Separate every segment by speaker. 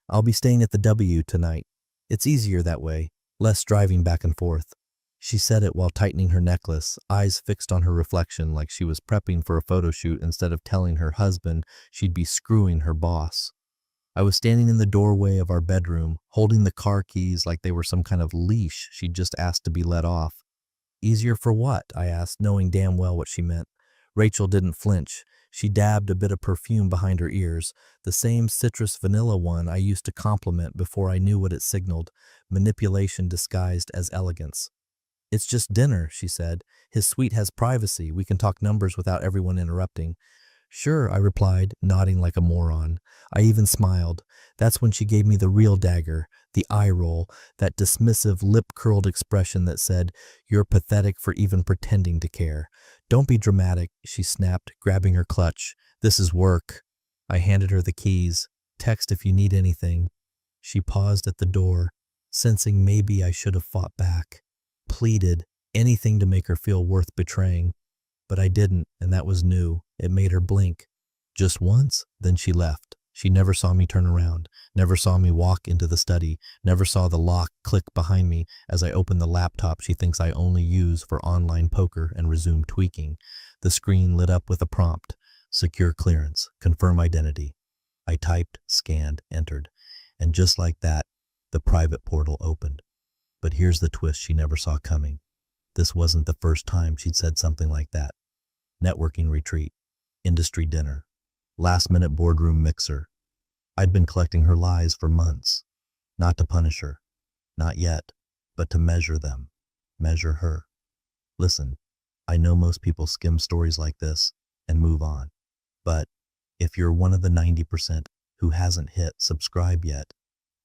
Speaker 1: I'll be staying at the W tonight. It's easier that way, less driving back and forth. She said it while tightening her necklace, eyes fixed on her reflection like she was prepping for a photo shoot instead of telling her husband she'd be screwing her boss. I was standing in the doorway of our bedroom, holding the car keys like they were some kind of leash she'd just asked to be let off. Easier for what? I asked, knowing damn well what she meant. Rachel didn't flinch. She dabbed a bit of perfume behind her ears, the same citrus vanilla one I used to compliment before I knew what it signaled, manipulation disguised as elegance. It's just dinner, she said. His suite has privacy. We can talk numbers without everyone interrupting. Sure, I replied, nodding like a moron. I even smiled. That's when she gave me the real dagger, the eye roll, that dismissive, lip-curled expression that said, "You're pathetic for even pretending to care." "Don't be dramatic," she snapped, grabbing her clutch. "This is work." I handed her the keys. "Text if you need anything." She paused at the door, sensing maybe I should have fought back. Pleaded, anything to make her feel worth betraying. But I didn't, and that was new. It made her blink. Just once, then she left. She never saw me turn around, never saw me walk into the study, never saw the lock click behind me as I opened the laptop she thinks I only use for online poker and resume tweaking. The screen lit up with a prompt. Secure clearance. Confirm identity. I typed, scanned, entered. And just like that, the private portal opened. But here's the twist she never saw coming. This wasn't the first time she'd said something like that. Networking retreat, industry dinner, last-minute boardroom mixer. I'd been collecting her lies for months. Not to punish her, not yet, but to measure them, measure her. Listen, I know most people skim stories like this and move on. But if you're one of the 90% who hasn't hit subscribe yet,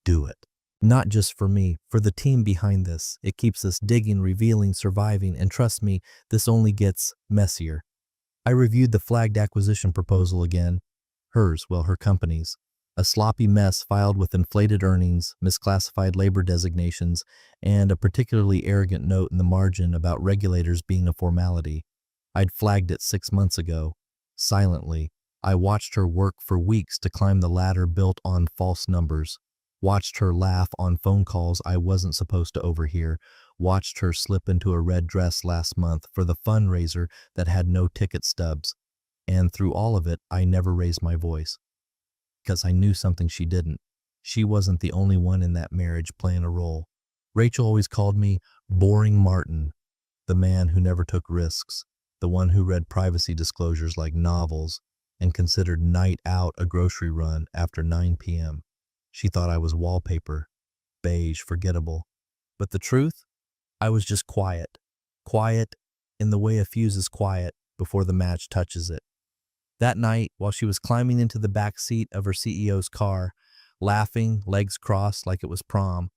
Speaker 1: do it. Not just for me, for the team behind this. It keeps us digging, revealing, surviving, and trust me, this only gets messier. I reviewed the flagged acquisition proposal again. Hers, well, her company's. A sloppy mess filed with inflated earnings, misclassified labor designations, and a particularly arrogant note in the margin about regulators being a formality. I'd flagged it 6 months ago. Silently, I watched her work for weeks to climb the ladder built on false numbers. Watched her laugh on phone calls I wasn't supposed to overhear. Watched her slip into a red dress last month for the fundraiser that had no ticket stubs. And through all of it, I never raised my voice. Because I knew something she didn't. She wasn't the only one in that marriage playing a role. Rachel always called me Boring Martin, the man who never took risks, the one who read privacy disclosures like novels and considered night out a grocery run after 9 p.m. She thought I was wallpaper, beige, forgettable. But the truth? I was just quiet. Quiet in the way a fuse is quiet before the match touches it. That night, while she was climbing into the back seat of her CEO's car, laughing, legs crossed like it was prom,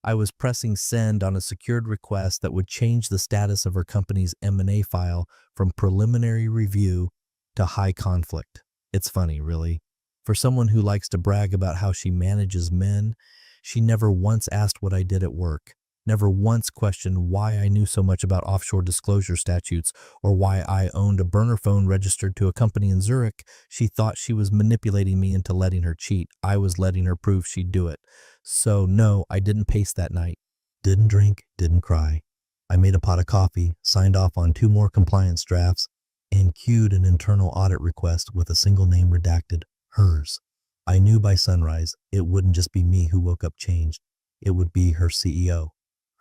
Speaker 1: I was pressing send on a secured request that would change the status of her company's M&A file from preliminary review to high conflict. It's funny, really. For someone who likes to brag about how she manages men, she never once asked what I did at work, never once questioned why I knew so much about offshore disclosure statutes or why I owned a burner phone registered to a company in Zurich. She thought she was manipulating me into letting her cheat. I was letting her prove she'd do it. So no, I didn't pace that night. Didn't drink, didn't cry. I made a pot of coffee, signed off on 2 more compliance drafts, and queued an internal audit request with a single name redacted. Hers. I knew by sunrise it wouldn't just be me who woke up changed. It would be her CEO,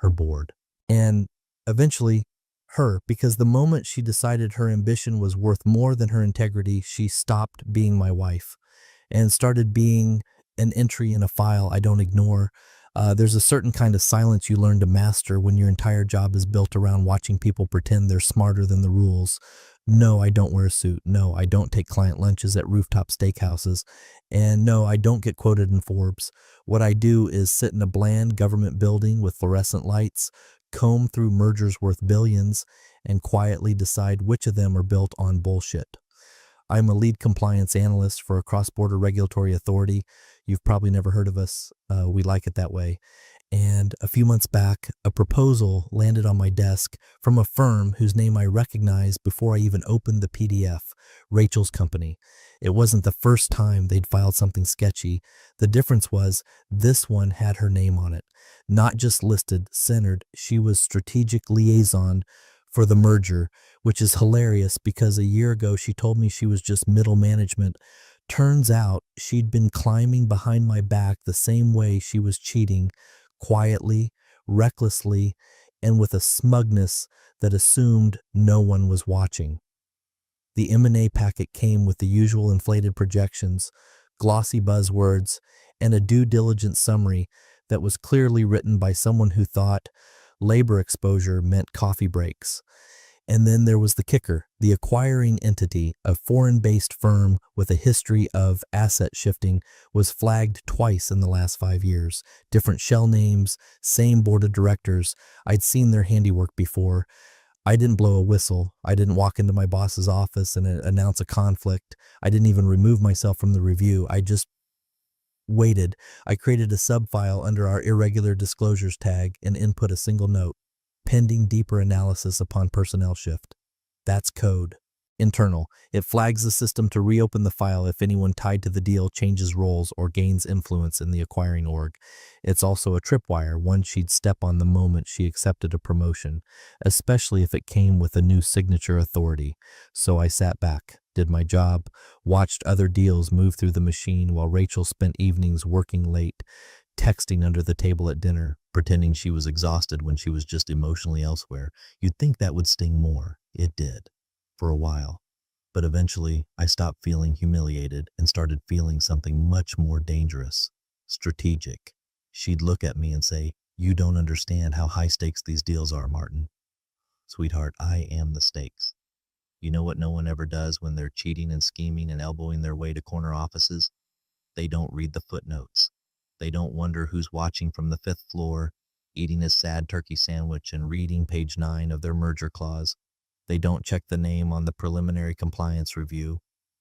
Speaker 1: her board, and eventually her, because the moment she decided her ambition was worth more than her integrity, she stopped being my wife and started being an entry in a file I don't ignore. There's a certain kind of silence you learn to master when your entire job is built around watching people pretend they're smarter than the rules. No, I don't wear a suit. No, I don't take client lunches at rooftop steakhouses. And no, I don't get quoted in Forbes. What I do is sit in a bland government building with fluorescent lights, comb through mergers worth billions, and quietly decide which of them are built on bullshit. I'm a lead compliance analyst for a cross-border regulatory authority. You've probably never heard of us. We like it that way. And a few months back, a proposal landed on my desk from a firm whose name I recognized before I even opened the PDF, Rachel's company. It wasn't the first time they'd filed something sketchy. The difference was this one had her name on it. Not just listed, centered. She was strategic liaison for the merger, which is hilarious because a year ago she told me she was just middle management. Turns out she'd been climbing behind my back the same way she was cheating, quietly, recklessly, and with a smugness that assumed no one was watching. The M&A packet came with the usual inflated projections, glossy buzzwords, and a due diligence summary that was clearly written by someone who thought labor exposure meant coffee breaks. And then there was the kicker. The acquiring entity, a foreign-based firm with a history of asset shifting, was flagged twice in the last 5 years. Different shell names, same board of directors. I'd seen their handiwork before. I didn't blow a whistle. I didn't walk into my boss's office and announce a conflict. I didn't even remove myself from the review. I just waited. I created a subfile under our irregular disclosures tag and input a single note, pending deeper analysis upon personnel shift. That's code. Internal. It flags the system to reopen the file if anyone tied to the deal changes roles or gains influence in the acquiring org. It's also a tripwire, one she'd step on the moment she accepted a promotion, especially if it came with a new signature authority. So I sat back, did my job, watched other deals move through the machine while Rachel spent evenings working late, texting under the table at dinner, pretending she was exhausted when she was just emotionally elsewhere. You'd think that would sting more. It did. For a while. But eventually, I stopped feeling humiliated and started feeling something much more dangerous. Strategic. She'd look at me and say, "You don't understand how high stakes these deals are, Martin." Sweetheart, I am the stakes. You know what no one ever does when they're cheating and scheming and elbowing their way to corner offices? They don't read the footnotes. They don't wonder who's watching from the 5th floor, eating his sad turkey sandwich and reading page 9 of their merger clause. They don't check the name on the preliminary compliance review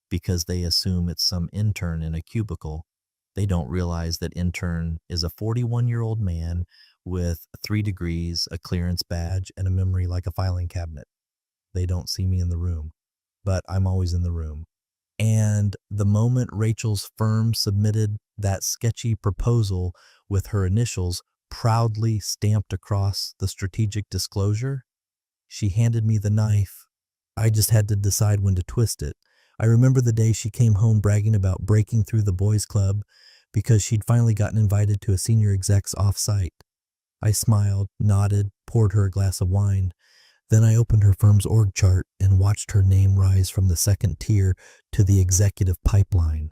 Speaker 1: because they assume it's some intern in a cubicle. They don't realize that intern is a 41-year-old man with 3 degrees, a clearance badge, and a memory like a filing cabinet. They don't see me in the room, but I'm always in the room. And the moment Rachel's firm submitted that sketchy proposal with her initials proudly stamped across the strategic disclosure, she handed me the knife. I just had to decide when to twist it. I remember the day she came home bragging about breaking through the boys' club because she'd finally gotten invited to a senior exec's off-site. I smiled, nodded, poured her a glass of wine. Then I opened her firm's org chart and watched her name rise from the 2nd tier to the executive pipeline,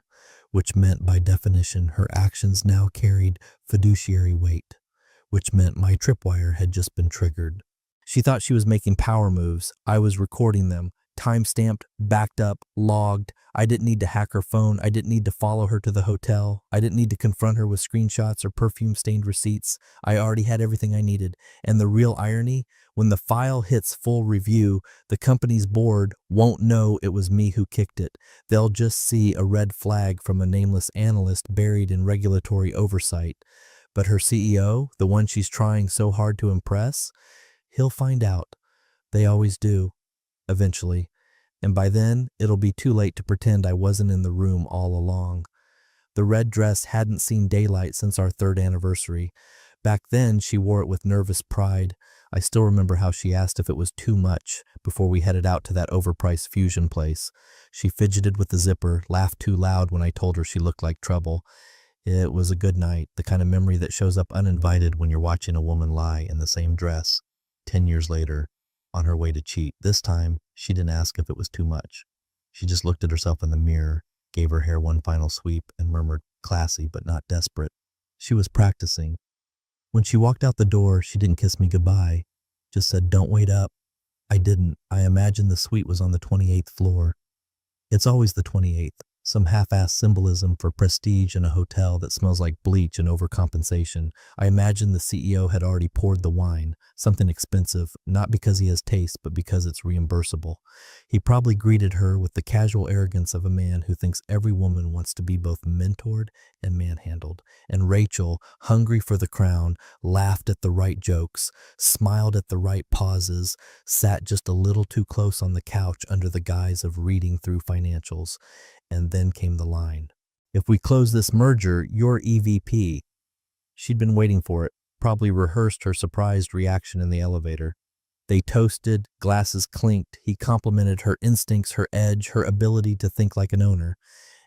Speaker 1: which meant by definition her actions now carried fiduciary weight, which meant my tripwire had just been triggered. She thought she was making power moves. I was recording them, time-stamped, backed up, logged. I didn't need to hack her phone. I didn't need to follow her to the hotel. I didn't need to confront her with screenshots or perfume-stained receipts. I already had everything I needed. And the real irony, when the file hits full review, the company's board won't know it was me who kicked it. They'll just see a red flag from a nameless analyst buried in regulatory oversight. But her CEO, the one she's trying so hard to impress, he'll find out. They always do, eventually. And by then, it'll be too late to pretend I wasn't in the room all along. The red dress hadn't seen daylight since our 3rd anniversary. Back then, she wore it with nervous pride. I still remember how she asked if it was too much before we headed out to that overpriced fusion place. She fidgeted with the zipper, laughed too loud when I told her she looked like trouble. It was a good night, the kind of memory that shows up uninvited when you're watching a woman lie in the same dress 10 years later, on her way to cheat. This time, she didn't ask if it was too much. She just looked at herself in the mirror, gave her hair one final sweep, and murmured, classy but not desperate. She was practicing. When she walked out the door, she didn't kiss me goodbye, just said, "Don't wait up." I didn't. I imagined the suite was on the 28th floor. It's always the 28th, some half-assed symbolism for prestige in a hotel that smells like bleach and overcompensation. I imagined the CEO had already poured the wine, something expensive, not because he has taste, but because it's reimbursable. He probably greeted her with the casual arrogance of a man who thinks every woman wants to be both mentored and manhandled. And Rachel, hungry for the crown, laughed at the right jokes, smiled at the right pauses, sat just a little too close on the couch under the guise of reading through financials. And then came the line. "If we close this merger, you're EVP." She'd been waiting for it, probably rehearsed her surprised reaction in the elevator. They toasted, glasses clinked. He complimented her instincts, her edge, her ability to think like an owner.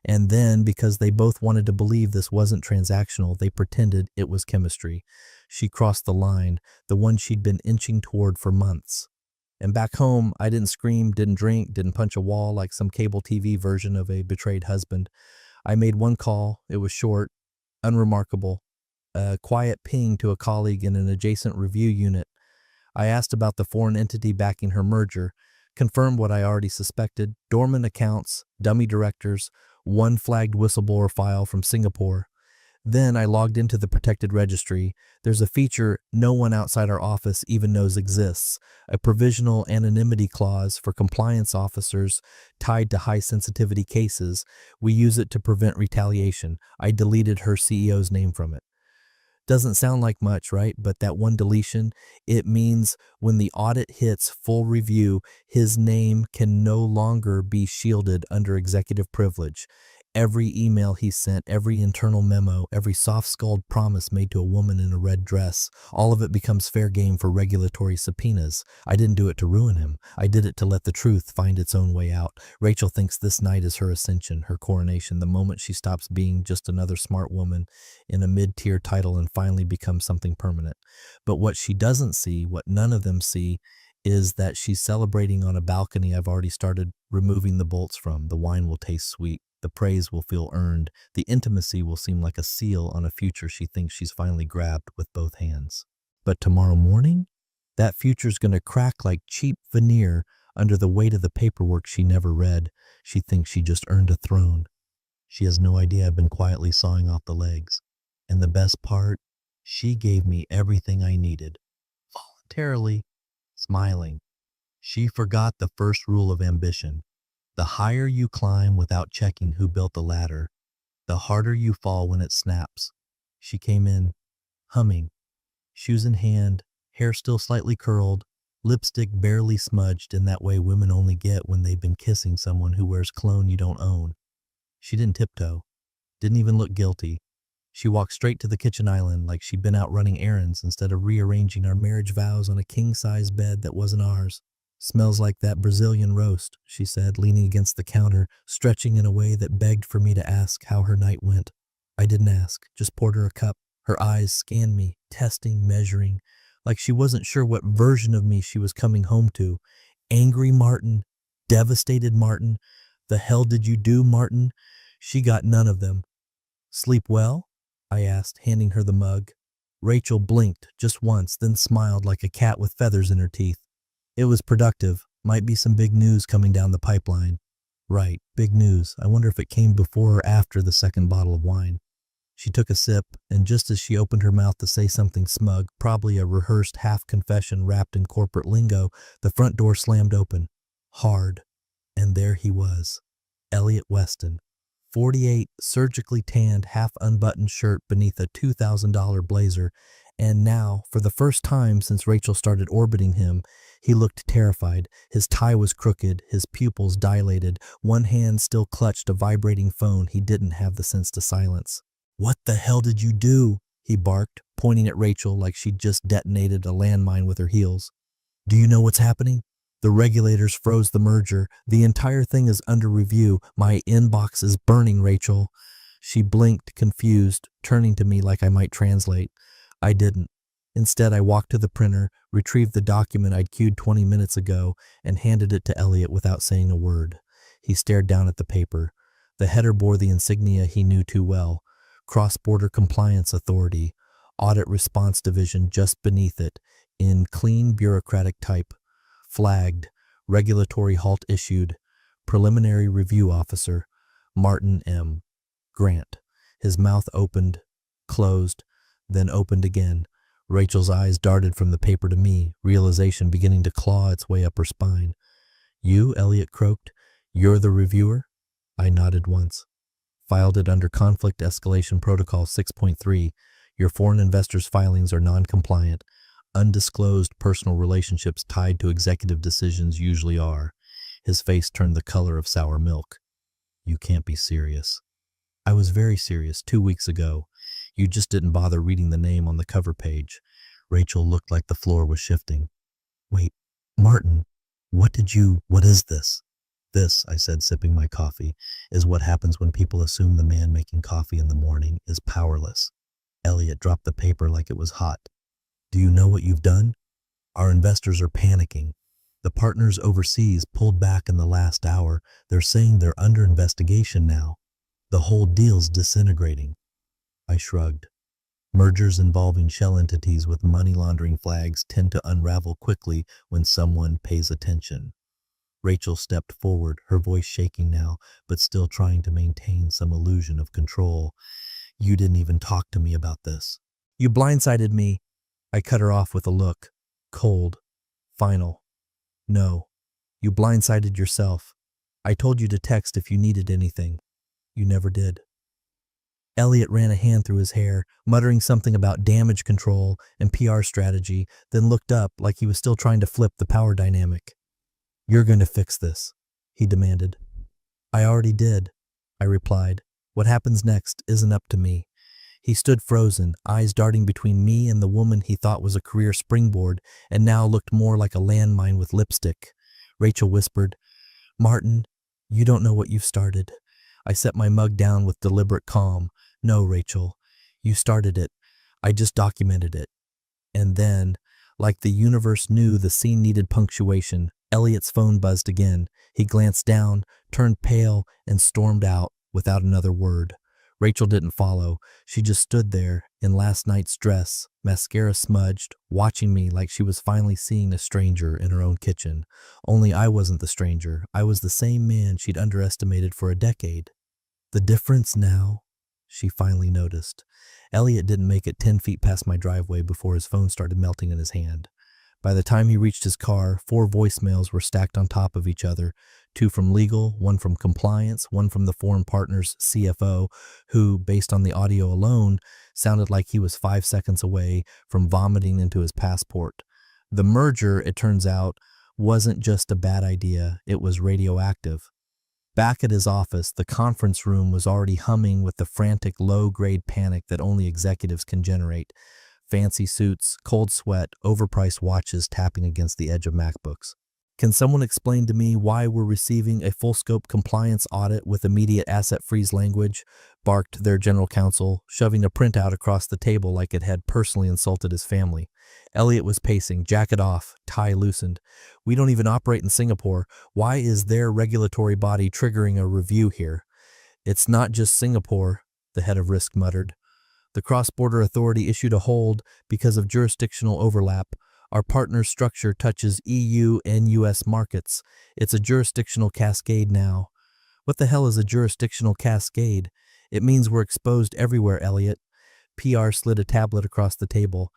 Speaker 1: And then, because they both wanted to believe this wasn't transactional, they pretended it was chemistry. She crossed the line, the one she'd been inching toward for months. And back home, I didn't scream, didn't drink, didn't punch a wall like some cable TV version of a betrayed husband. I made one call. It was short, unremarkable. A quiet ping to a colleague in an adjacent review unit. I asked about the foreign entity backing her merger, confirmed what I already suspected: dormant accounts, dummy directors, one flagged whistleblower file from Singapore. Then I logged into the protected registry. There's a feature no one outside our office even knows exists, a provisional anonymity clause for compliance officers tied to high-sensitivity cases. We use it to prevent retaliation. I deleted her CEO's name from it. Doesn't sound like much, right? But that one deletion, it means when the audit hits full review, his name can no longer be shielded under executive privilege. Every email he sent, every internal memo, every soft-skulled promise made to a woman in a red dress, all of it becomes fair game for regulatory subpoenas. I didn't do it to ruin him. I did it to let the truth find its own way out. Rachel thinks this night is her ascension, her coronation, the moment she stops being just another smart woman in a mid-tier title and finally becomes something permanent. But what she doesn't see, what none of them see, is that she's celebrating on a balcony I've already started removing the bolts from. The wine will taste sweet. The praise will feel earned. The intimacy will seem like a seal on a future she thinks she's finally grabbed with both hands. But tomorrow morning, that future's going to crack like cheap veneer under the weight of the paperwork she never read. She thinks she just earned a throne. She has no idea I've been quietly sawing off the legs. And the best part, she gave me everything I needed. Voluntarily, smiling. She forgot the first rule of ambition. The higher you climb without checking who built the ladder, the harder you fall when it snaps. She came in, humming, shoes in hand, hair still slightly curled, lipstick barely smudged in that way women only get when they've been kissing someone who wears cologne you don't own. She didn't tiptoe, didn't even look guilty. She walked straight to the kitchen island like she'd been out running errands instead of rearranging our marriage vows on a king-size bed that wasn't ours. "Smells like that Brazilian roast," she said, leaning against the counter, stretching in a way that begged for me to ask how her night went. I didn't ask, just poured her a cup. Her eyes scanned me, testing, measuring, like she wasn't sure what version of me she was coming home to. Angry Martin, devastated Martin, the hell did you do, Martin? She got none of them. "Sleep well?" I asked, handing her the mug. Rachel blinked just once, then smiled like a cat with feathers in her teeth. "It was productive. Might be some big news coming down the pipeline." Right, big news. I wonder if it came before or after the second bottle of wine. She took a sip, and just as she opened her mouth to say something smug, probably a rehearsed half-confession wrapped in corporate lingo, the front door slammed open. Hard. And there he was. Elliot Weston. 48, surgically tanned, half-unbuttoned shirt beneath a $2,000 blazer. And now, for the first time since Rachel started orbiting him, he looked terrified. His tie was crooked, his pupils dilated, one hand still clutched a vibrating phone he didn't have the sense to silence. "What the hell did you do?" he barked, pointing at Rachel like she'd just detonated a landmine with her heels. "Do you know what's happening? The regulators froze the merger. The entire thing is under review. My inbox is burning, Rachel." She blinked, confused, turning to me like I might translate. I didn't. Instead, I walked to the printer, retrieved the document I'd queued 20 minutes ago, and handed it to Elliot without saying a word. He stared down at the paper. The header bore the insignia he knew too well. Cross-Border Compliance Authority, Audit Response Division just beneath it, in clean bureaucratic type. Flagged, regulatory halt issued, preliminary review officer, Martin M. Grant. His mouth opened, closed, then opened again. Rachel's eyes darted from the paper to me, realization beginning to claw its way up her spine. "You?" Elliot croaked. "You're the reviewer?" I nodded once. filed it under Conflict Escalation Protocol 6.3. Your foreign investors' filings are non-compliant. Undisclosed personal relationships tied to executive decisions usually are. His face turned the color of sour milk. You can't be serious. I was very serious 2 weeks ago. You just didn't bother reading the name on the cover page. Rachel looked like the floor was shifting. Wait, Martin, what is this? This, I said, sipping my coffee, is what happens when people assume the man making coffee in the morning is powerless. Elliot dropped the paper like it was hot. Do you know what you've done? Our investors are panicking. The partners overseas pulled back in the last hour. They're saying they're under investigation now. The whole deal's disintegrating. I shrugged. Mergers involving shell entities with money laundering flags tend to unravel quickly when someone pays attention. Rachel stepped forward, her voice shaking now, but still trying to maintain some illusion of control. You didn't even talk to me about this. You blindsided me. I cut her off with a look. Cold. Final. No. You blindsided yourself. I told you to text if you needed anything. You never did. Elliot ran a hand through his hair, muttering something about damage control and PR strategy, then looked up like he was still trying to flip the power dynamic. You're going to fix this, he demanded. I already did, I replied. What happens next isn't up to me. He stood frozen, eyes darting between me and the woman he thought was a career springboard and now looked more like a landmine with lipstick. Rachel whispered, Martin, you don't know what you've started. I set my mug down with deliberate calm. No, Rachel, you started it. I just documented it. And then, like the universe knew the scene needed punctuation, Elliot's phone buzzed again. He glanced down, turned pale, and stormed out without another word. Rachel didn't follow. She just stood there in last night's dress, mascara smudged, watching me like she was finally seeing a stranger in her own kitchen. Only I wasn't the stranger. I was the same man she'd underestimated for a decade. The difference now, she finally noticed. Elliot didn't make it 10 feet past my driveway before his phone started melting in his hand. By the time he reached his car, 4 voicemails were stacked on top of each other, 2 from legal, 1 from compliance, 1 from the foreign partner's CFO, who, based on the audio alone, sounded like he was 5 seconds away from vomiting into his passport. The merger, it turns out, wasn't just a bad idea, it was radioactive. Back at his office, the conference room was already humming with the frantic low-grade panic that only executives can generate. Fancy suits, cold sweat, overpriced watches tapping against the edge of MacBooks. Can someone explain to me why we're receiving a full-scope compliance audit with immediate asset freeze language? Barked their general counsel, shoving a printout across the table like it had personally insulted his family. Elliot was pacing, jacket off, tie loosened. We don't even operate in Singapore. Why is their regulatory body triggering a review here? It's not just Singapore, the head of risk muttered. The cross-border authority issued a hold because of jurisdictional overlap. Our partner structure touches EU and US markets. It's a jurisdictional cascade now. What the hell is a jurisdictional cascade? It means we're exposed everywhere, Elliot. PR slid a tablet across the table.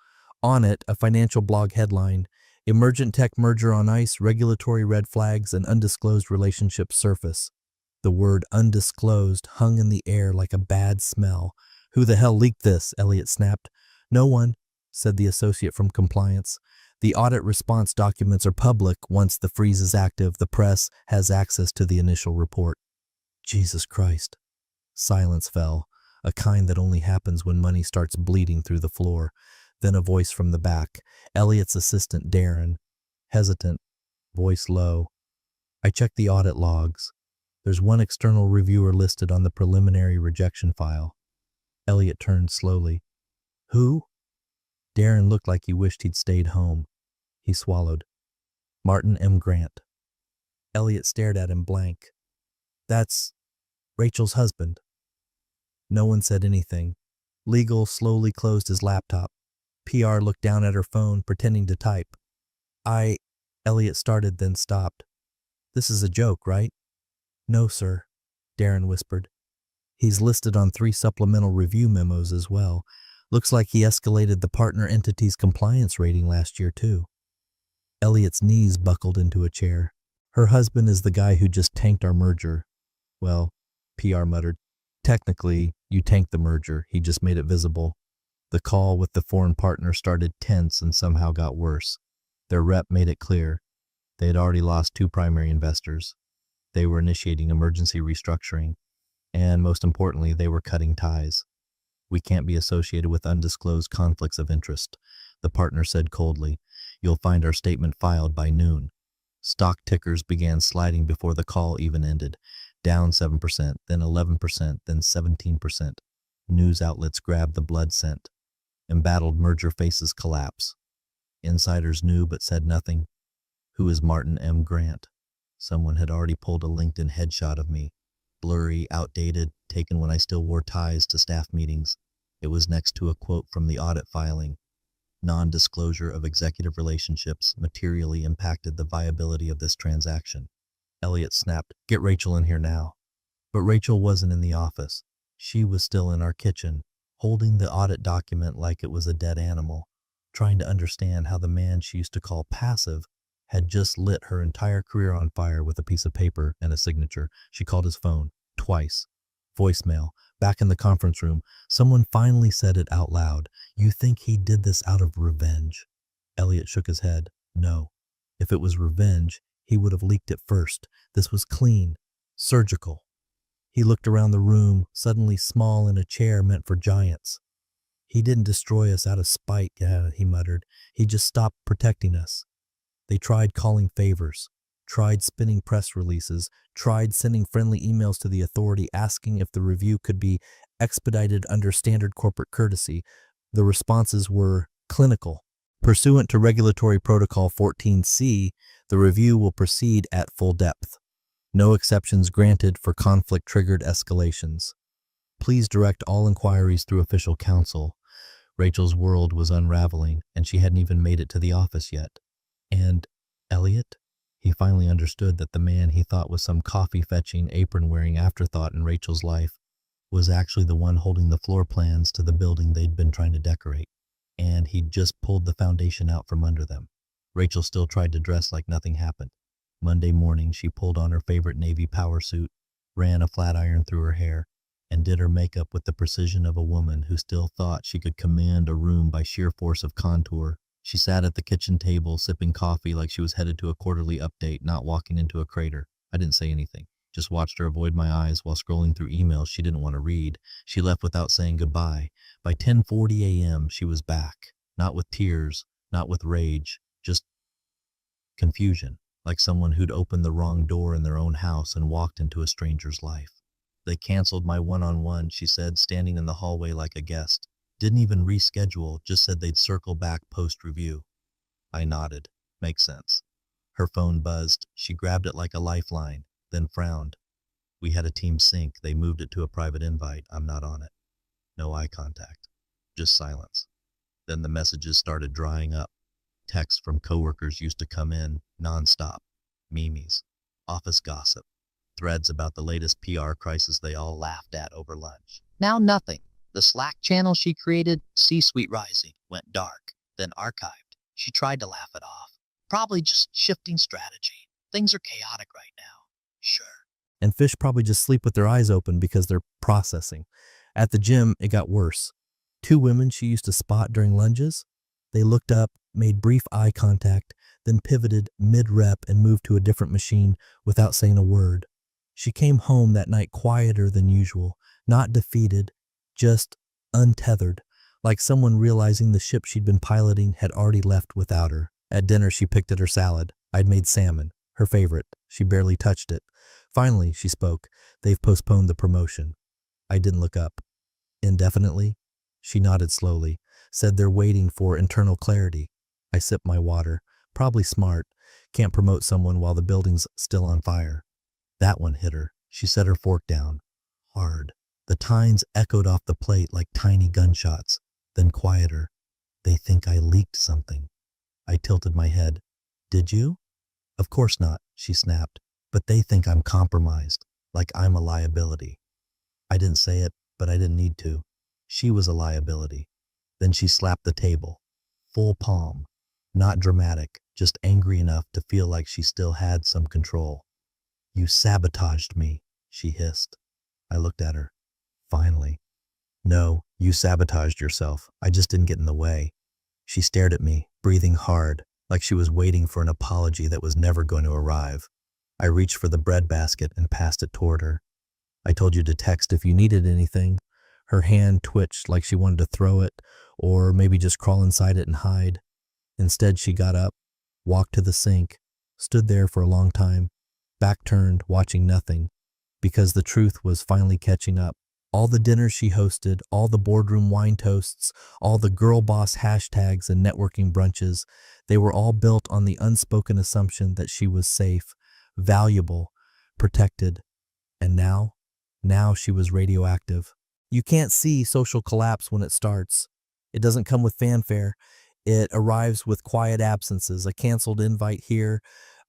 Speaker 1: On it, a financial blog headline. Emergent tech merger on ice, regulatory red flags, and undisclosed relationships surface. The word undisclosed hung in the air like a bad smell. Who the hell leaked this? Elliot snapped. No one, said the associate from compliance. The audit response documents are public. Once the freeze is active, the press has access to the initial report. Jesus Christ. Silence fell, a kind that only happens when money starts bleeding through the floor. Then a voice from the back, Elliot's assistant Darren. Hesitant, voice low. I checked the audit logs. There's one external reviewer listed on the preliminary rejection file. Elliot turned slowly. Who? Darren looked like he wished he'd stayed home. He swallowed. Martin M. Grant. Elliot stared at him blank. That's Rachel's husband. No one said anything. Legal slowly closed his laptop. PR looked down at her phone, pretending to type. Elliot started, then stopped. This is a joke, right? No, sir, Darren whispered. He's listed on 3 supplemental review memos as well. Looks like he escalated the partner entity's compliance rating last year, too. Elliot's knees buckled into a chair. Her husband is the guy who just tanked our merger. Well, PR muttered. Technically, you tanked the merger, he just made it visible. The call with the foreign partner started tense and somehow got worse. Their rep made it clear they had already lost 2 primary investors. They were initiating emergency restructuring, and most importantly, they were cutting ties. We can't be associated with undisclosed conflicts of interest, the partner said coldly. You'll find our statement filed by noon. Stock tickers began sliding before the call even ended, down 7%, then 11%, then 17%. News outlets grabbed the blood scent. Embattled merger faces collapse. Insiders knew but said nothing. Who is Martin M. Grant? Someone had already pulled a LinkedIn headshot of me. Blurry, outdated, taken when I still wore ties to staff meetings. It was next to a quote from the audit filing. Non-disclosure of executive relationships materially impacted the viability of this transaction. Elliot snapped, "Get Rachel in here now." But Rachel wasn't in the office. She was still in our kitchen, holding the audit document like it was a dead animal, trying to understand how the man she used to call passive had just lit her entire career on fire with a piece of paper and a signature. She called his phone, twice. Voicemail. Back in the conference room, someone finally said it out loud. "You think he did this out of revenge?" Elliot shook his head. No. If it was revenge, he would have leaked it first. This was clean. Surgical. He looked around the room, suddenly small in a chair meant for giants. "He didn't destroy us out of spite," he muttered. "He just stopped protecting us." They tried calling favors, tried spinning press releases, tried sending friendly emails to the authority asking if the review could be expedited under standard corporate courtesy. The responses were clinical. Pursuant to Regulatory Protocol 14C, the review will proceed at full depth. No exceptions granted for conflict-triggered escalations. Please direct all inquiries through official counsel. Rachel's world was unraveling, and she hadn't even made it to the office yet. And Elliot? He finally understood that the man he thought was some coffee-fetching, apron-wearing afterthought in Rachel's life was actually the one holding the floor plans to the building they'd been trying to decorate, and he'd just pulled the foundation out from under them. Rachel still tried to dress like nothing happened. Monday morning, she pulled on her favorite navy power suit, ran a flat iron through her hair, and did her makeup with the precision of a woman who still thought she could command a room by sheer force of contour. She sat at the kitchen table, sipping coffee like she was headed to a quarterly update, not walking into a crater. I didn't say anything, just watched her avoid my eyes while scrolling through emails she didn't want to read. She left without saying goodbye. By 10:40 a.m., she was back, not with tears, not with rage, just confusion, like someone who'd opened the wrong door in their own house and walked into a stranger's life. "They canceled my one-on-one," she said, standing in the hallway like a guest. "Didn't even reschedule, just said they'd circle back post-review." I nodded. Makes sense. Her phone buzzed. She grabbed it like a lifeline, then frowned. We had a team sync. They moved it to a private invite. I'm not on it. No eye contact. Just silence. Then the messages started drying up. Texts from coworkers used to come in, nonstop. Memes. Office gossip. Threads about the latest PR crisis they all laughed at over lunch. Now nothing. The Slack channel she created, C-Suite Rising, went dark, then archived. She tried to laugh it off. Probably just shifting strategy. Things are chaotic right now. Sure. And fish probably just sleep with their eyes open because they're processing. At the gym, it got worse. 2 women she used to spot during lunges. They looked up, made brief eye contact, then pivoted mid-rep and moved to a different machine without saying a word. She came home that night quieter than usual, not defeated, just untethered, like someone realizing the ship she'd been piloting had already left without her. At dinner, she picked at her salad. I'd made salmon, her favorite. She barely touched it. Finally, she spoke. "They've postponed the promotion." I didn't look up. "Indefinitely?" She nodded slowly, said they're waiting for internal clarity. I sipped my water. Probably smart. Can't promote someone while the building's still on fire. That one hit her. She set her fork down. Hard. The tines echoed off the plate like tiny gunshots, then quieter. "They think I leaked something." I tilted my head. "Did you?" "Of course not," she snapped. "But they think I'm compromised, like I'm a liability." I didn't say it, but I didn't need to. She was a liability. Then she slapped the table. Full palm. Not dramatic, just angry enough to feel like she still had some control. "You sabotaged me," she hissed. I looked at her. Finally. No, you sabotaged yourself. I just didn't get in the way. She stared at me, breathing hard, like she was waiting for an apology that was never going to arrive. I reached for the bread basket and passed it toward her. I told you to text if you needed anything. Her hand twitched like she wanted to throw it, or maybe just crawl inside it and hide. Instead, she got up, walked to the sink, stood there for a long time, back turned, watching nothing, because the truth was finally catching up. All the dinners she hosted, all the boardroom wine toasts, all the girl boss hashtags and networking brunches, they were all built on the unspoken assumption that she was safe, valuable, protected. And now she was radioactive. You can't see social collapse when it starts. It doesn't come with fanfare. It arrives with quiet absences, a canceled invite here,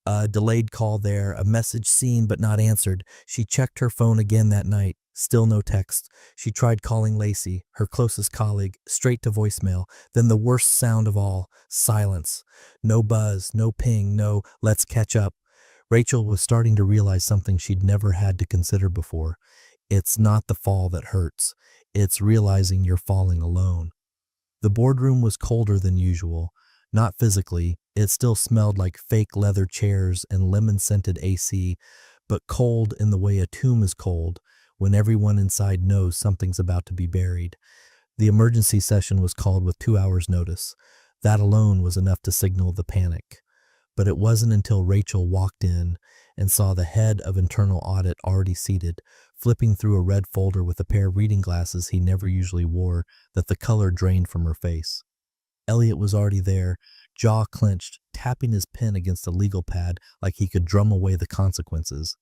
Speaker 1: a delayed call there, a message seen but not answered. She checked her phone again that night. Still no text. She tried calling Lacey, her closest colleague, straight to voicemail. Then the worst sound of all, silence. No buzz, no ping, no let's catch up. Rachel was starting to realize something she'd never had to consider before. It's not the fall that hurts. It's realizing you're falling alone. The boardroom was colder than usual. Not physically. It still smelled like fake leather chairs and lemon-scented AC, but cold in the way a tomb is cold, when everyone inside knows something's about to be buried. The emergency session was called with 2 hours' notice. That alone was enough to signal the panic. But it wasn't until Rachel walked in and saw the head of internal audit already seated, flipping through a red folder with a pair of reading glasses he never usually wore, that the color drained from her face. Elliot was already there, jaw clenched, tapping his pen against a legal pad like he could drum away the consequences.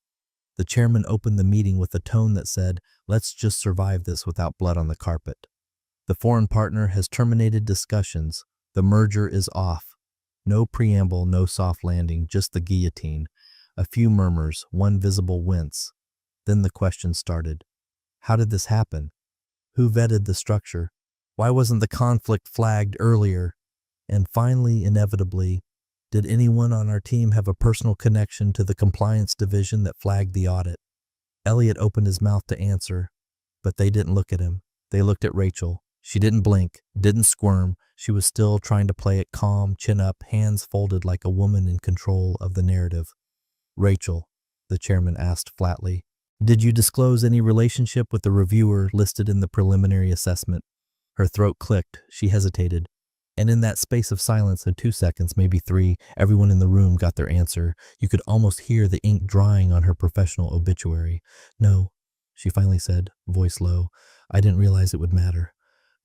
Speaker 1: The chairman opened the meeting with a tone that said, "Let's just survive this without blood on the carpet. The foreign partner has terminated discussions. The merger is off." No preamble, no soft landing, just the guillotine. A few murmurs, one visible wince. Then the question started. How did this happen? Who vetted the structure? Why wasn't the conflict flagged earlier? And finally, inevitably, did anyone on our team have a personal connection to the compliance division that flagged the audit? Elliot opened his mouth to answer, but they didn't look at him. They looked at Rachel. She didn't blink, didn't squirm. She was still trying to play it calm, chin up, hands folded like a woman in control of the narrative. "Rachel," the chairman asked flatly, "did you disclose any relationship with the reviewer listed in the preliminary assessment?" Her throat clicked. She hesitated. And in that space of silence of 2 seconds, maybe 3, everyone in the room got their answer. You could almost hear the ink drying on her professional obituary. "No," she finally said, voice low. "I didn't realize it would matter."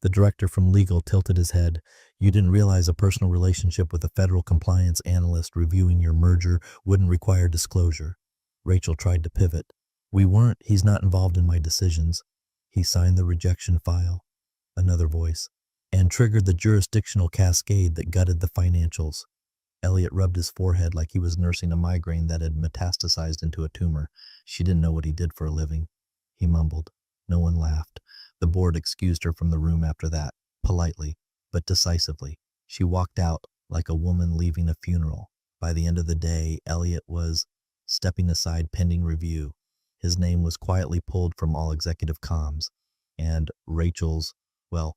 Speaker 1: The director from legal tilted his head. "You didn't realize a personal relationship with a federal compliance analyst reviewing your merger wouldn't require disclosure." Rachel tried to pivot. He's not involved in my decisions." He signed the rejection file. Another voice. "And triggered the jurisdictional cascade that gutted the financials." Elliot rubbed his forehead like he was nursing a migraine that had metastasized into a tumor. She didn't know what he did for a living. He mumbled. No one laughed. The board excused her from the room after that, politely, but decisively. She walked out like a woman leaving a funeral. By the end of the day, Elliot was stepping aside pending review. His name was quietly pulled from all executive comms. And Rachel's, well,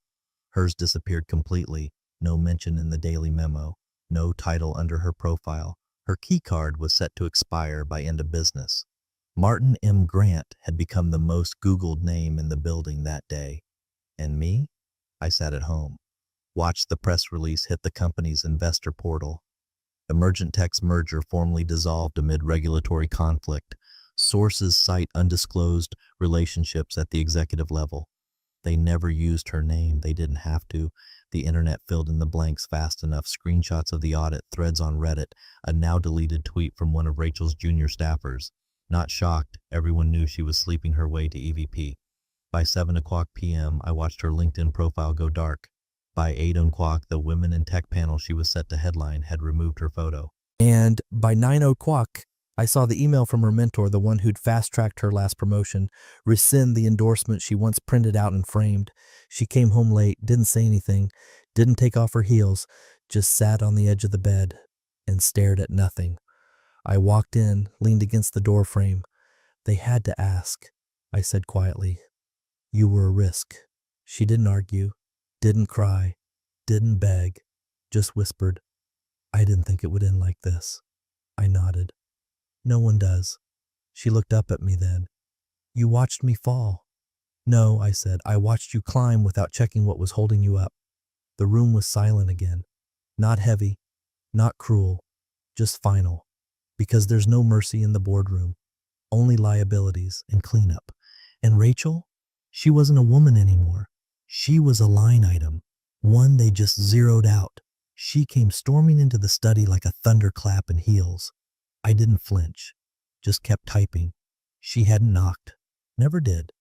Speaker 1: hers disappeared completely. No mention in the daily memo. No title under her profile. Her key card was set to expire by end of business. Martin M. Grant had become the most Googled name in the building that day. And me? I sat at home. Watched the press release hit the company's investor portal. Emergent Tech's merger formally dissolved amid regulatory conflict. Sources cite undisclosed relationships at the executive level. They never used her name. They didn't have to. The internet filled in the blanks fast enough. Screenshots of the audit, threads on Reddit, a now deleted tweet from one of Rachel's junior staffers. Not shocked, everyone knew she was sleeping her way to EVP. By 7:00 p.m., I watched her LinkedIn profile go dark. By 8:00, the Women in Tech panel she was set to headline had removed her photo. And by 9:00, I saw the email from her mentor, the one who'd fast-tracked her last promotion, rescind the endorsement she once printed out and framed. She came home late, didn't say anything, didn't take off her heels, just sat on the edge of the bed and stared at nothing. I walked in, leaned against the door frame. "They had to ask," I said quietly. You were a risk. She didn't argue, didn't cry, didn't beg, just whispered, I didn't think it would end like this. I nodded. No one does. She looked up at me then. You watched me fall. No, I said, I watched you climb without checking what was holding you up. The room was silent again. Not heavy, not cruel, just final. Because there's no mercy in the boardroom. Only liabilities and cleanup. And Rachel? She wasn't a woman anymore. She was a line item. One they just zeroed out. She came storming into the study like a thunderclap in heels. I didn't flinch. Just kept typing. She hadn't knocked. Never did.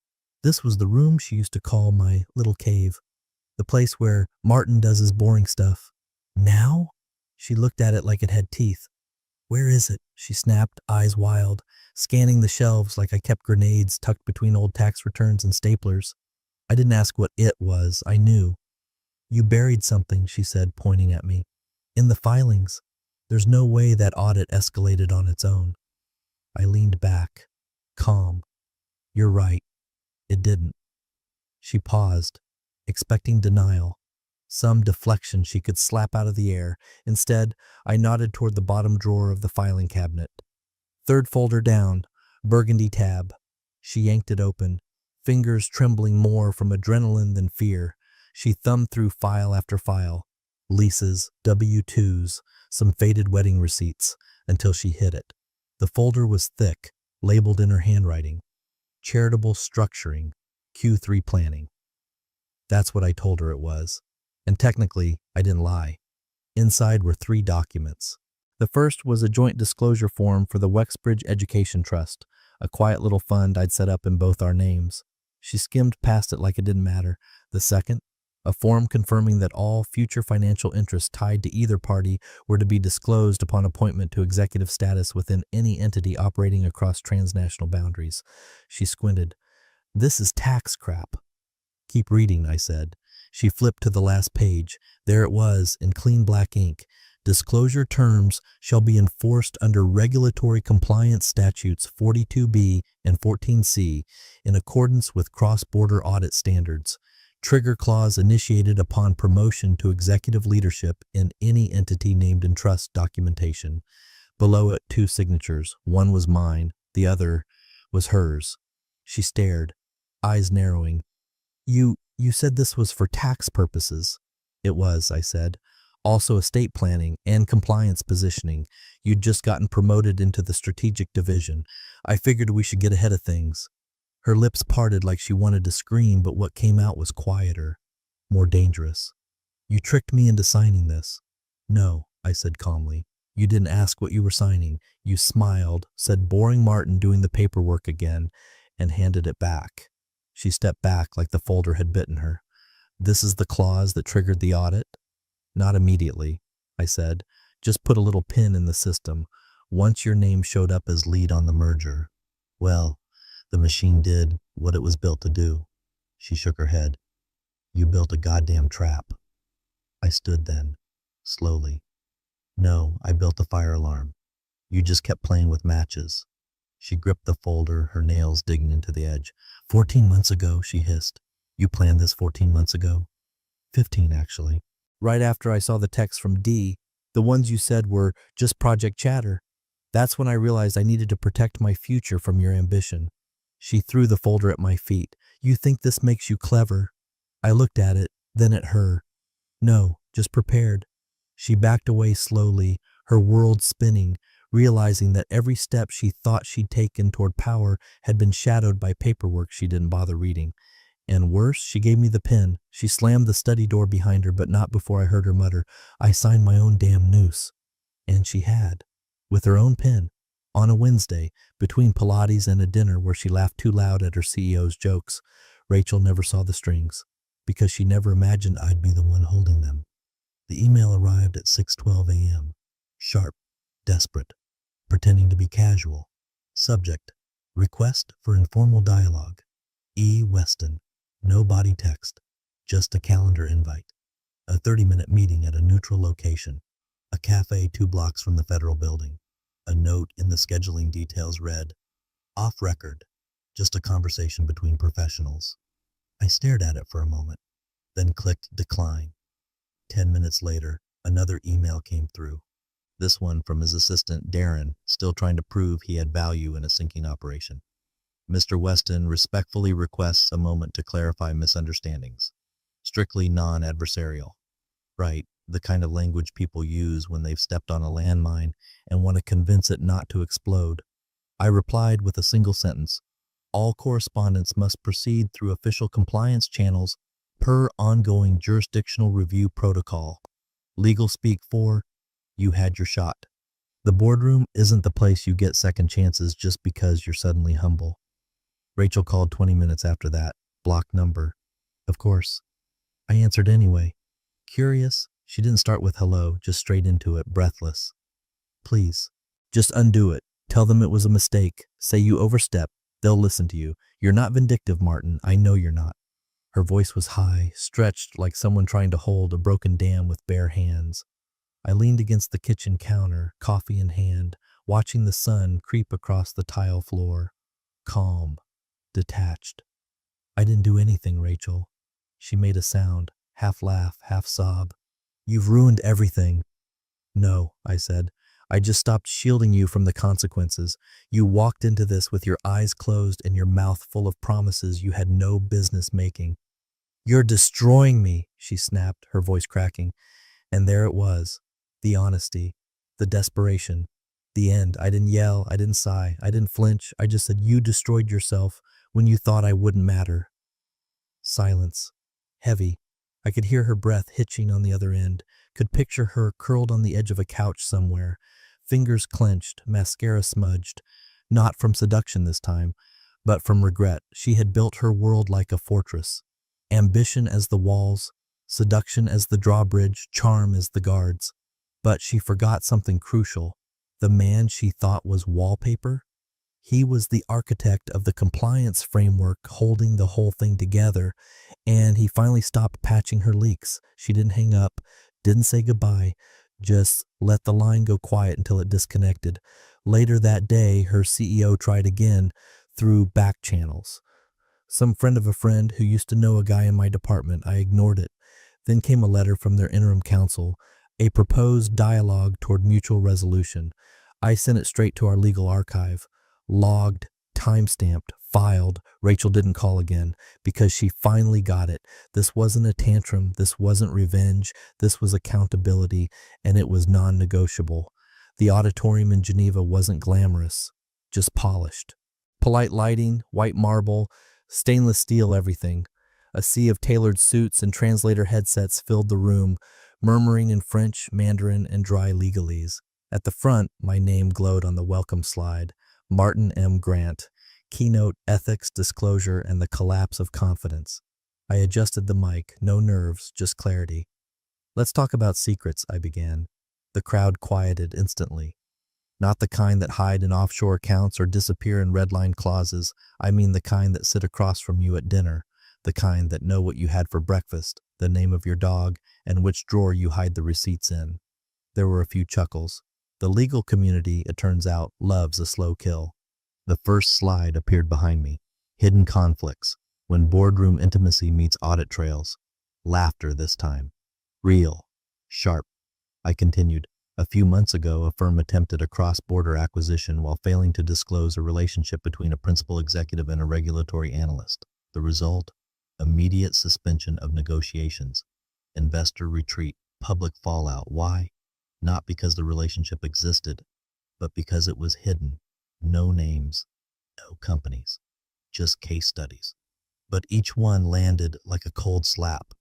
Speaker 1: This was the room she used to call my little cave. The place where Martin does his boring stuff. Now? She looked at it like it had teeth. Where is it? She snapped, eyes wild, scanning the shelves like I kept grenades tucked between old tax returns and staplers. I didn't ask what it was. I knew. You buried something, she said, pointing at me. In the filings. There's no way that audit escalated on its own. I leaned back, calm. You're right. It didn't. She paused, expecting denial, some deflection she could slap out of the air. Instead, I nodded toward the bottom drawer of the filing cabinet. Third folder down, burgundy tab. She yanked it open, fingers trembling more from adrenaline than fear. She thumbed through file after file, leases, W-2s, some faded wedding receipts, until she hit it. The folder was thick, labeled in her handwriting. Charitable Structuring, Q3 Planning. That's what I told her it was. And technically, I didn't lie. Inside were 3 documents. The first was a joint disclosure form for the Wexbridge Education Trust, a quiet little fund I'd set up in both our names. She skimmed past it like it didn't matter. The second, a form confirming that all future financial interests tied to either party were to be disclosed upon appointment to executive status within any entity operating across transnational boundaries. She squinted. This is tax crap. Keep reading, I said. She flipped to the last page. There it was, in clean black ink. Disclosure terms shall be enforced under Regulatory Compliance Statutes 42B and 14C in accordance with cross-border audit standards. Trigger clause initiated upon promotion to executive leadership in any entity named in trust documentation. Below it, 2 signatures. One was mine, the other was hers. She stared, eyes narrowing. You said this was for tax purposes. It was, I said. Also estate planning and compliance positioning. You'd just gotten promoted into the strategic division. I figured we should get ahead of things. Her lips parted like she wanted to scream, but what came out was quieter, more dangerous. You tricked me into signing this. No, I said calmly. You didn't ask what you were signing. You smiled, said boring Martin doing the paperwork again, and handed it back. She stepped back like the folder had bitten her. This is the clause that triggered the audit? Not immediately, I said. Just put a little pin in the system. Once your name showed up as lead on the merger. Well, the machine did what it was built to do. She shook her head. You built a goddamn trap. I stood then, slowly. No, I built a fire alarm. You just kept playing with matches. She gripped the folder, her nails digging into the edge. 14 months ago, she hissed. You planned this 14 months ago? 15, actually. Right after I saw the text from D, the ones you said were just project chatter. That's when I realized I needed to protect my future from your ambition. She threw the folder at my feet. You think this makes you clever? I looked at it, then at her. No, just prepared. She backed away slowly, her world spinning, realizing that every step she thought she'd taken toward power had been shadowed by paperwork she didn't bother reading. And worse, she gave me the pen. She slammed the study door behind her, but not before I heard her mutter, I signed my own damn noose. And she had, with her own pen, on a Wednesday, between Pilates and a dinner where she laughed too loud at her CEO's jokes. Rachel never saw the strings, because she never imagined I'd be the one holding them. The email arrived at 6:12 a.m. Sharp, desperate, pretending to be casual. Subject, request for informal dialogue. E. Weston. No body text, just a calendar invite. A 30-minute meeting at a neutral location. A cafe 2 blocks from the federal building. A note in the scheduling details read, off record, just a conversation between professionals. I stared at it for a moment, then clicked decline. 10 minutes later, another email came through. This one from his assistant, Darren, still trying to prove he had value in a sinking operation. Mr. Weston respectfully requests a moment to clarify misunderstandings. Strictly non-adversarial. Right, the kind of language people use when they've stepped on a landmine and want to convince it not to explode. I replied with a single sentence. All correspondence must proceed through official compliance channels per ongoing jurisdictional review protocol. Legal speak for, you had your shot. The boardroom isn't the place you get second chances just because you're suddenly humble. Rachel called 20 minutes after that, blocked number. Of course. I answered anyway. Curious, she didn't start with hello, just straight into it, breathless. Please, just undo it. Tell them it was a mistake. Say you overstepped. They'll listen to you. You're not vindictive, Martin. I know you're not. Her voice was high, stretched like someone trying to hold a broken dam with bare hands. I leaned against the kitchen counter, coffee in hand, watching the sun creep across the tile floor. Calm, detached. I didn't do anything, Rachel. She made a sound, half laugh, half sob. You've ruined everything. No, I said. I just stopped shielding you from the consequences. You walked into this with your eyes closed and your mouth full of promises you had no business making. You're destroying me, she snapped, her voice cracking. And there it was. The honesty, the desperation, the end. I didn't yell, I didn't sigh, I didn't flinch. I just said, you destroyed yourself when you thought I wouldn't matter. Silence. Heavy. I could hear her breath hitching on the other end, could picture her curled on the edge of a couch somewhere, fingers clenched, mascara smudged, not from seduction this time, but from regret. She had built her world like a fortress. Ambition as the walls, seduction as the drawbridge, charm as the guards. But she forgot something crucial. The man she thought was wallpaper? He was the architect of the compliance framework holding the whole thing together, and he finally stopped patching her leaks. She didn't hang up, didn't say goodbye, just let the line go quiet until it disconnected. Later that day, her CEO tried again through back channels. Some friend of a friend who used to know a guy in my department. I ignored it. Then came a letter from their interim counsel, a proposed dialogue toward mutual resolution. I sent it straight to our legal archive. Logged, time-stamped, filed. Rachel didn't call again because she finally got it. This wasn't a tantrum. This wasn't revenge. This was accountability, and it was non-negotiable. The auditorium in Geneva wasn't glamorous, just polished. Polite lighting, white marble, stainless steel everything. A sea of tailored suits and translator headsets filled the room, murmuring in French, Mandarin, and dry legalese. At the front, my name glowed on the welcome slide. Martin M. Grant, Keynote Ethics, Disclosure, and the Collapse of Confidence. I adjusted the mic, no nerves, just clarity. Let's talk about secrets, I began. The crowd quieted instantly. Not the kind that hide in offshore accounts or disappear in redline clauses. I mean the kind that sit across from you at dinner. The kind that know what you had for breakfast, the name of your dog, and which drawer you hide the receipts in. There were a few chuckles. The legal community, it turns out, loves a slow kill. The first slide appeared behind me. Hidden conflicts. When boardroom intimacy meets audit trails. Laughter this time. Real. Sharp. I continued. A few months ago, a firm attempted a cross-border acquisition while failing to disclose a relationship between a principal executive and a regulatory analyst. The result? Immediate suspension of negotiations. Investor retreat. Public fallout. Why? Not because the relationship existed, but because it was hidden. No names, no companies, just case studies. But each one landed like a cold slap.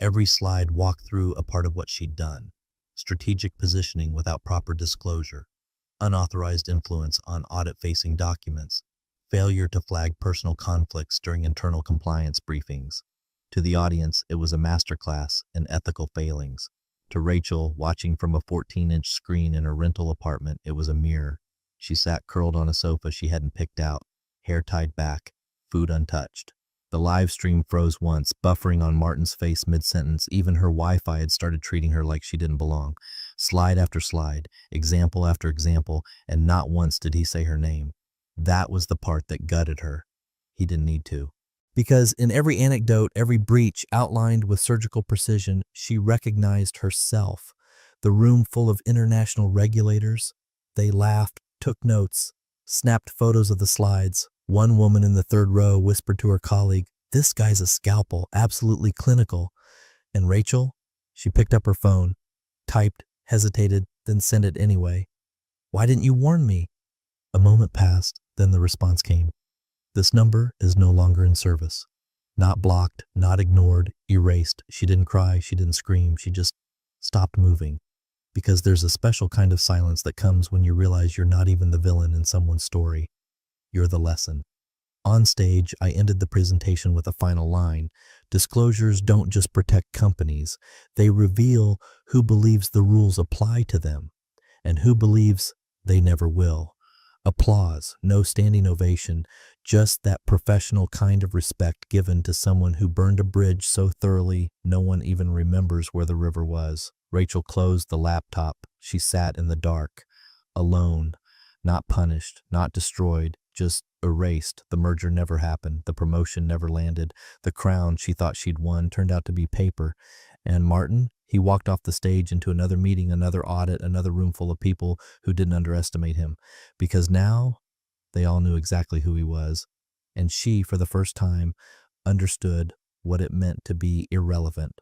Speaker 1: Every slide walked through a part of what she'd done. Strategic positioning without proper disclosure, unauthorized influence on audit-facing documents, failure to flag personal conflicts during internal compliance briefings. To the audience, it was a masterclass in ethical failings. To Rachel, watching from a 14-inch screen in her rental apartment, it was a mirror. She sat curled on a sofa she hadn't picked out, hair tied back, food untouched. The live stream froze once, buffering on Martin's face mid-sentence. Even her Wi-Fi had started treating her like she didn't belong. Slide after slide, example after example, and not once did he say her name. That was the part that gutted her. He didn't need to. Because in every anecdote, every breach outlined with surgical precision, she recognized herself. The room full of international regulators. They laughed, took notes, snapped photos of the slides. One woman in the third row whispered to her colleague, "This guy's a scalpel, absolutely clinical." And Rachel? She picked up her phone, typed, hesitated, then sent it anyway. "Why didn't you warn me?" A moment passed, then the response came. "This number is no longer in service." Not blocked, not ignored, erased. She didn't cry, she didn't scream, she just stopped moving. Because there's a special kind of silence that comes when you realize you're not even the villain in someone's story. You're the lesson. On stage, I ended the presentation with a final line. Disclosures don't just protect companies. They reveal who believes the rules apply to them and who believes they never will. Applause, no standing ovation, just that professional kind of respect given to someone who burned a bridge so thoroughly no one even remembers where the river was. Rachel closed the laptop. She sat in the dark, alone, not punished, not destroyed, just erased. The merger never happened. The promotion never landed. The crown she thought she'd won turned out to be paper. And Martin, he walked off the stage into another meeting, another audit, another room full of people who didn't underestimate him. Because now they all knew exactly who he was. And she, for the first time, understood what it meant to be irrelevant,